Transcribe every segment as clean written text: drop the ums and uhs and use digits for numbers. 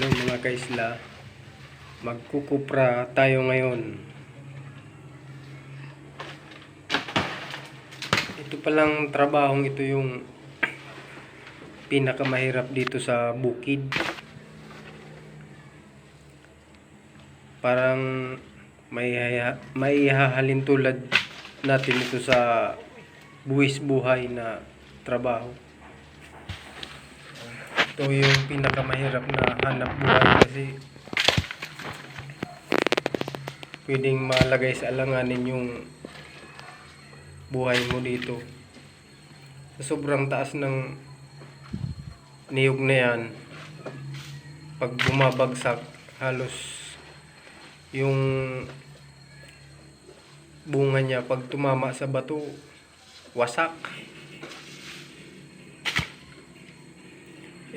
Ayun mga kaisla, magkukupra tayo ngayon. Ito palang trabahong ito yung pinakamahirap dito sa bukid. Parang may hahalin tulad natin ito sa buwis buhay na trabaho. Ito yung pinakamahirap na hanap buhay kasi pwedeng malagay sa alanganin yung buhay mo dito. Sa sobrang taas ng niyog na yan, pag bumabagsak, halos yung bunga niya pag tumama sa bato, wasak.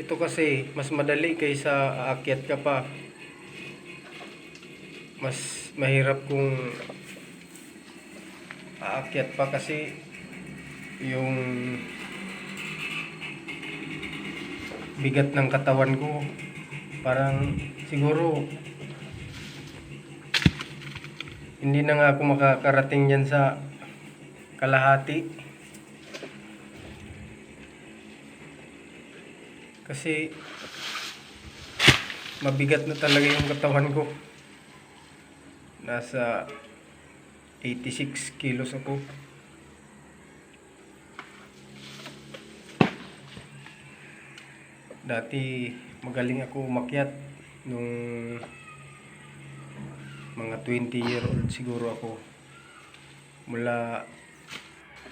Ito kasi mas madali kaysa aakyat ka pa. Mas mahirap kung aakyat pa kasi yung bigat ng katawan ko parang siguro hindi na nga ako makakarating yan sa kalahati kasi mabigat na talaga yung katawan ko. Nasa 86 kilos ako. Dati magaling ako umakyat nung mga 20-year-old siguro ako. Mula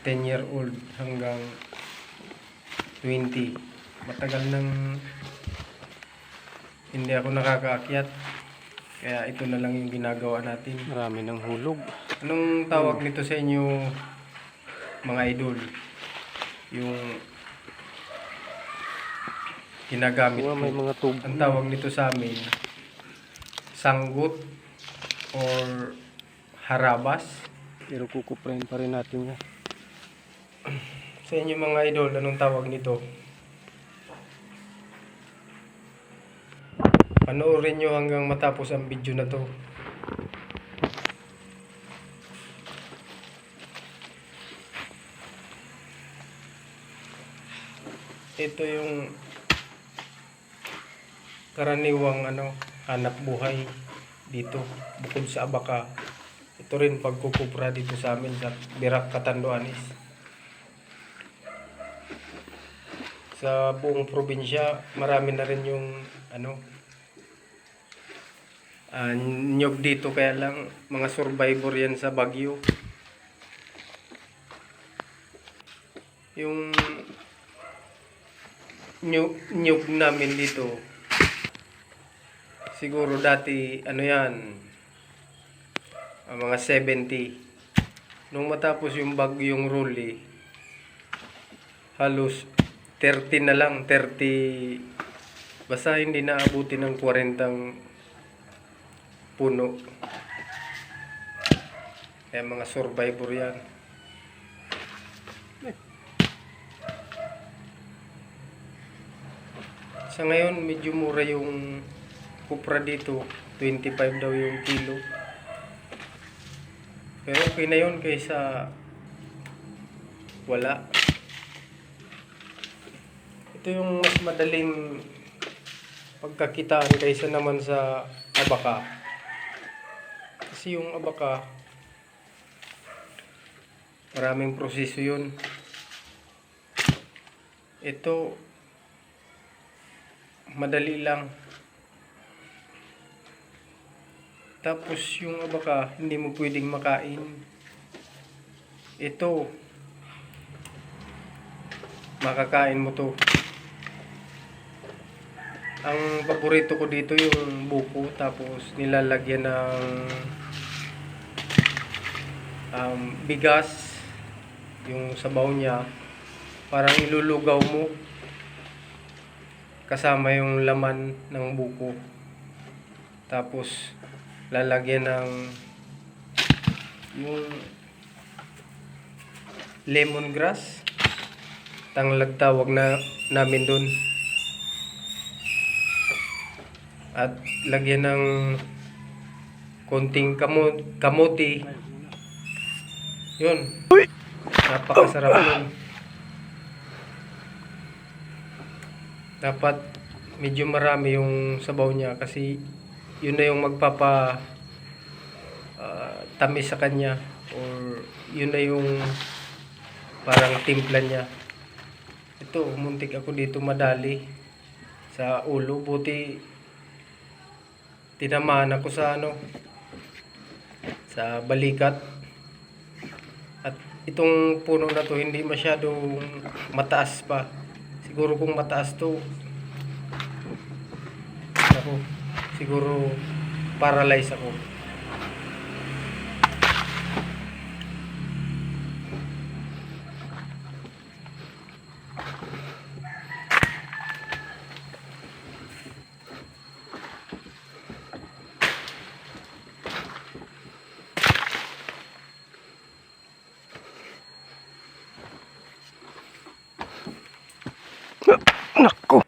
10-year-old hanggang 20. Matagal nang hindi ako nakakaakyat. Kaya ito na lang yung ginagawa natin. Marami ng hulog. Anong tawag nito sa inyo mga idol? Yung ginagamit ko. May mga tubo. Ang tawag nito sa amin, sanggut or harabas. Pero kukuprain pa rin natin yan. Sa inyo mga idol, anong tawag nito? Panoorin nyo hanggang matapos ang video na to. Ito yung karaniwang hanap buhay dito bukod sa abaka. Ito rin pagkukupra dito sa amin sa Birak, Catanduanes. Sa buong probinsya, marami na rin yung nyog dito, kaya lang mga survivor yan sa bagyo. Yung nyog namin dito siguro dati yan mga 70. Nung matapos yung bagyong Rolly, halos 30 na lang, 30, basta hindi naabuti ng 40 puno. Kaya mga survivor yan. Sa ngayon medyo mura yung kupra dito, 25 daw yung kilo. Pero okay na yun kaysa wala. Ito yung mas madaling pagkakitaan kaysa naman sa abaka. Kasi yung abaka, maraming proseso yun. Ito, madali lang. Tapos yung abaka, hindi mo pwedeng makain. Ito, makakain mo to. Ang paborito ko dito yung buko, tapos nilalagyan ng bigas, yung sabaw niya, parang ilulugaw mo kasama yung laman ng buko. Tapos lalagyan ng yung lemongrass, tanglad tawag namin doon. At lagyan ng konting kamuti. Yun. Napakasarap nun. Dapat medyo marami yung sabaw niya kasi yun na yung magpapa tamis sa kanya, or yun na yung parang timpla niya. Ito, muntik ako dito madali sa ulo, buti tinamaan ako sa sa balikat. At itong puno na to hindi masyadong mataas pa. Siguro kung mataas to, ako, siguro paralyze ako. Nako.